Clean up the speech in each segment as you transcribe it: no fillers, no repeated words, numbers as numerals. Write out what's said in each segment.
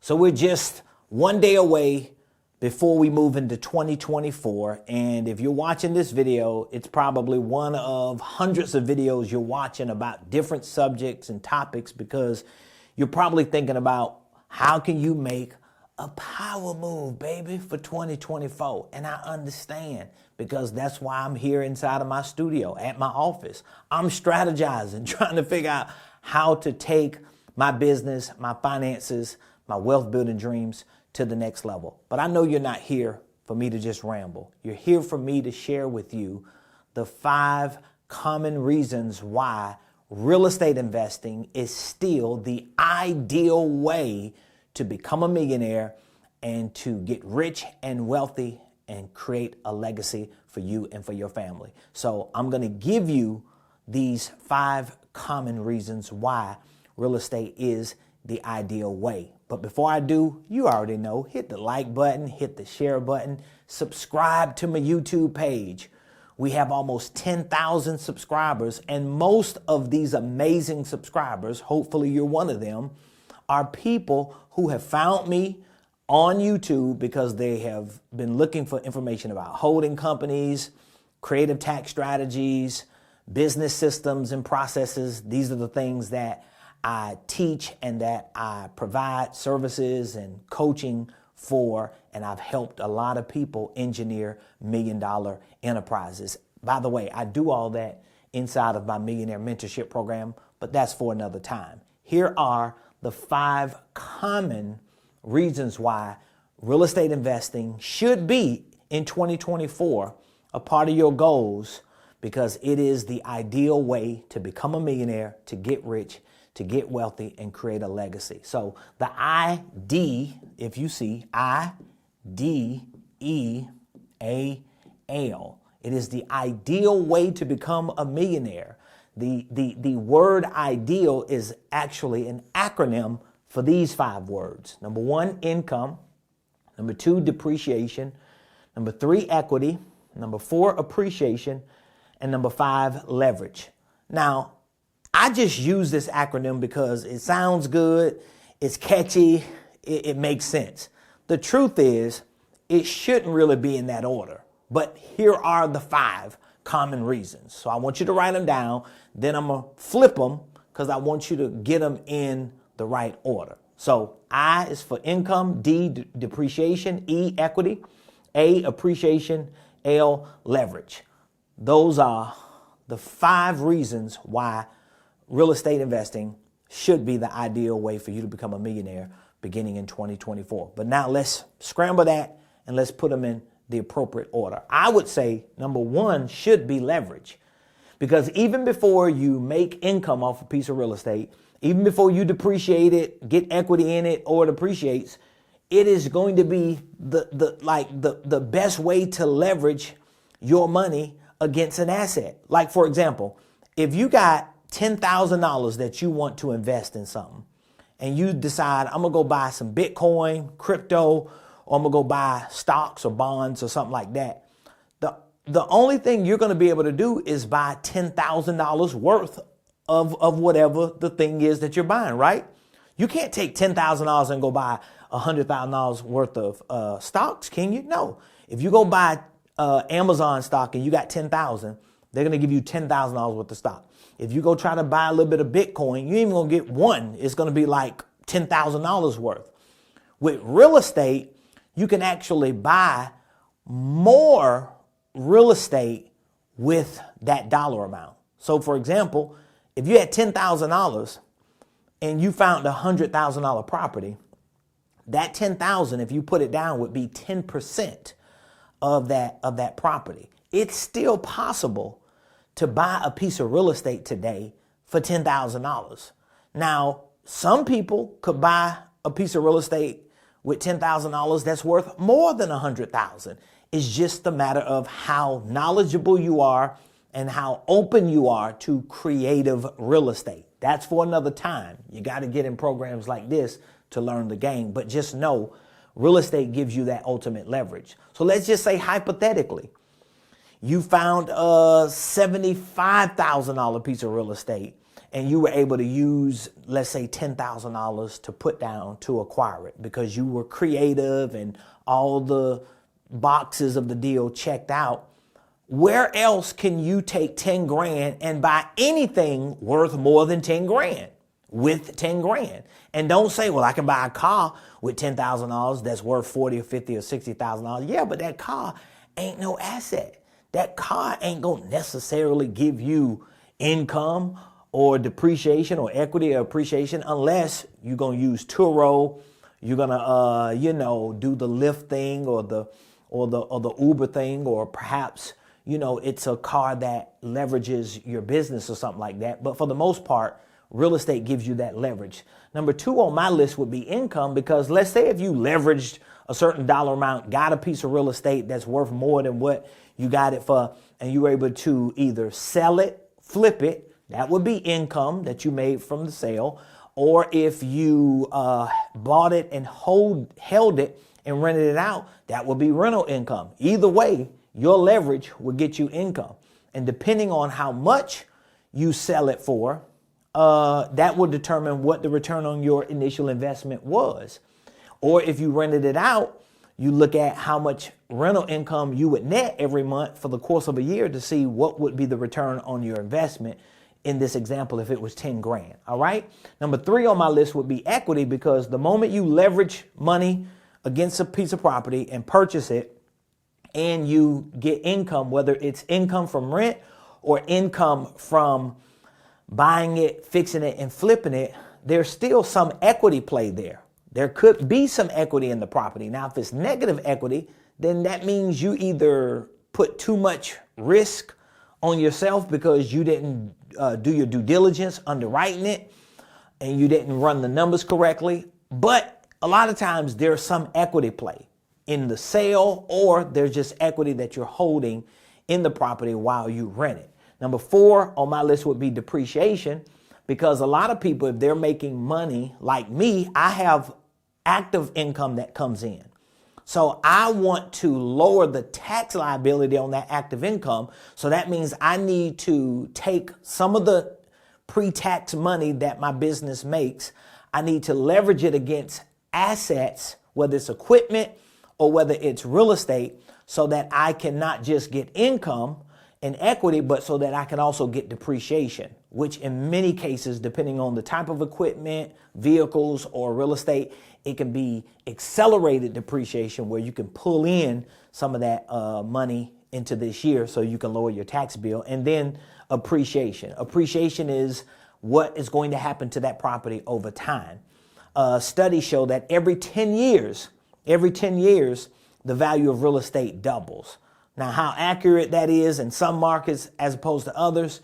So we're just one day away before we move into 2024. And if you're watching this video, it's probably one of hundreds of videos you're watching about different subjects and topics, because you're probably thinking about how can you make a power move, baby, for 2024. And I understand, because that's why I'm here inside of my studio at my office. I'm strategizing, trying to figure out how to take my business, my finances, my wealth building dreams to the next level. But I know you're not here for me to just ramble. You're here for me to share with you the 5 common reasons why real estate investing is still the ideal way to become a millionaire and to get rich and wealthy and create a legacy for you and for your family. So I'm going to give you these 5 common reasons why real estate is the ideal way. But before I do, you already know, hit the like button, hit the share button, subscribe to my YouTube page. We have almost 10,000 subscribers, and most of these amazing subscribers, hopefully you're one of them, are people who have found me on YouTube because they have been looking for information about holding companies, creative tax strategies, business systems and processes. These are the things that I teach and that I provide services and coaching for, and I've helped a lot of people engineer million-dollar enterprises. By the way, I do all that inside of my Millionaire Mentorship Program, but that's for another time. Here are the 5 common reasons why real estate investing should be in 2024 a part of your goals, because it is the ideal way to become a millionaire, to get rich, to get wealthy, and create a legacy. So the ID, if you see IDEAL, it is the ideal way to become a millionaire. The word ideal is actually an acronym for these 5 words. Number 1, income. Number 2, depreciation. Number 3, equity. Number 4, appreciation. And number 5, leverage. Now, I just use this acronym because it sounds good, it's catchy, it makes sense. The truth is, it shouldn't really be in that order. But here are the 5 common reasons. So I want you to write them down, then I'm going to flip them because I want you to get them in the right order. So I is for income, D, depreciation, E, equity, A, appreciation, L, leverage. Those are the 5 reasons why real estate investing should be the ideal way for you to become a millionaire beginning in 2024. But now let's scramble that and let's put them in the appropriate order. I would say number 1 should be leverage, because even before you make income off a piece of real estate, even before you depreciate it, get equity in it, or it appreciates, it is going to be the best way to leverage your money against an asset. Like, for example, if you got $10,000 that you want to invest in something, and you decide, I'm going to go buy some Bitcoin, crypto, or I'm going to go buy stocks or bonds or something like that. The only thing you're going to be able to do is buy $10,000 worth of whatever the thing is that you're buying, right? You can't take $10,000 and go buy $100,000 worth of stocks, can you? No. If you go buy Amazon stock and you got $10,000, they're going to give you $10,000 worth of stock. If you go try to buy a little bit of Bitcoin, you ain't even going to get one. It's going to be like $10,000 worth. With real estate, you can actually buy more real estate with that dollar amount. So for example, if you had $10,000 and you found a $100,000 property, that $10,000, if you put it down, would be 10% of that property. It's still possible to buy a piece of real estate today for $10,000. Now, some people could buy a piece of real estate with $10,000 that's worth more than $100,000. It's just a matter of how knowledgeable you are and how open you are to creative real estate. That's for another time. You got to get in programs like this to learn the game. But just know, real estate gives you that ultimate leverage. So let's just say hypothetically, you found a $75,000 piece of real estate and you were able to use, let's say, $10,000 to put down to acquire it because you were creative and all the boxes of the deal checked out, where else can you take 10 grand and buy anything worth more than 10 grand with 10 grand? And don't say, well, I can buy a car with $10,000 that's worth 40 or 50 or $60,000. Yeah, but that car ain't no asset. That car ain't going to necessarily give you income or depreciation or equity or appreciation unless you're going to use Turo, you're going to, do the Lyft thing or the Uber thing, or perhaps, it's a car that leverages your business or something like that. But for the most part, real estate gives you that leverage. Number 2 on my list would be income, because let's say if you leveraged a certain dollar amount, got a piece of real estate that's worth more than what you got it for, and you were able to either sell it, flip it, that would be income that you made from the sale. Or if you bought it and held it and rented it out, that would be rental income. Either way, your leverage will get you income. And depending on how much you sell it for, that will determine what the return on your initial investment was. Or if you rented it out, you look at how much rental income you would net every month for the course of a year to see what would be the return on your investment. In this example, if it was 10 grand, all right? Number 3 on my list would be equity, because the moment you leverage money against a piece of property and purchase it and you get income, whether it's income from rent or income from buying it, fixing it, and flipping it, there's still some equity play there. There could be some equity in the property. Now, if it's negative equity, then that means you either put too much risk on yourself because you didn't do your due diligence underwriting it and you didn't run the numbers correctly. But a lot of times there's some equity play in the sale, or there's just equity that you're holding in the property while you rent it. Number 4 on my list would be depreciation, because a lot of people, if they're making money like me, I have active income that comes in. So I want to lower the tax liability on that active income. So that means I need to take some of the pre-tax money that my business makes. I need to leverage it against assets, whether it's equipment or whether it's real estate, so that I can not just get income and equity, but so that I can also get depreciation, which in many cases, depending on the type of equipment, vehicles, or real estate, it can be accelerated depreciation, where you can pull in some of that money into this year so you can lower your tax bill. And then appreciation. Appreciation is what is going to happen to that property over time. Studies show that every 10 years, the value of real estate doubles. Now, how accurate that is in some markets as opposed to others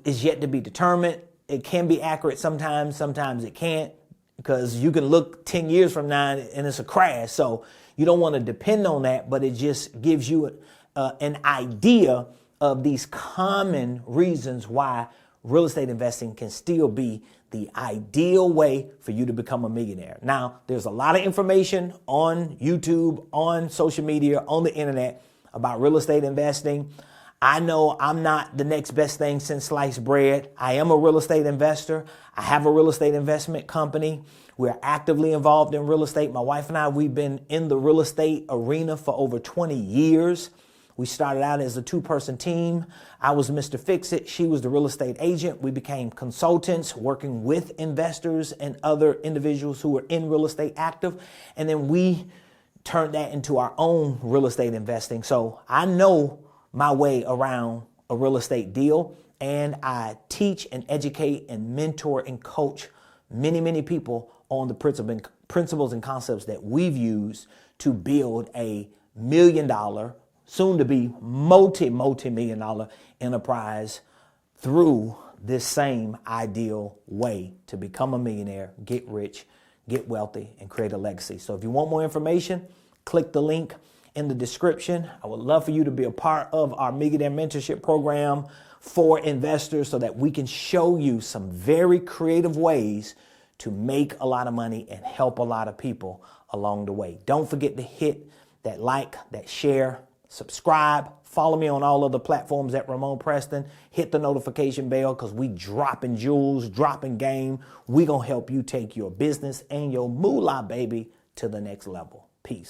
is yet to be determined. It can be accurate sometimes it can't, because you can look 10 years from now and it's a crash. So you don't want to depend on that, but it just gives you an idea of these common reasons why real estate investing can still be the ideal way for you to become a millionaire. Now, there's a lot of information on YouTube, on social media, on the internet about real estate investing. I know I'm not the next best thing since sliced bread. I am a real estate investor. I have a real estate investment company. We're actively involved in real estate. My wife and I, we've been in the real estate arena for over 20 years. We started out as a 2-person team. I was Mr. Fix-It. She was the real estate agent. We became consultants working with investors and other individuals who were in real estate active. And then we turned that into our own real estate investing. So I know my way around a real estate deal, and I teach and educate and mentor and coach many people on the principles and concepts that we've used to build a $1 million, soon to be multi-million dollar enterprise through this same ideal way to become a millionaire, get rich, get wealthy, and create a legacy. So if you want more information, click the link in the description. I would love for you to be a part of our Millionaire Mentorship Program for investors so that we can show you some very creative ways to make a lot of money and help a lot of people along the way. Don't forget to hit that like, that share, subscribe, Follow me on all other platforms at Ramonepreston. Hit the notification bell because we dropping jewels, dropping game. We going to help you take your business and your moolah, baby, to the next level. Peace.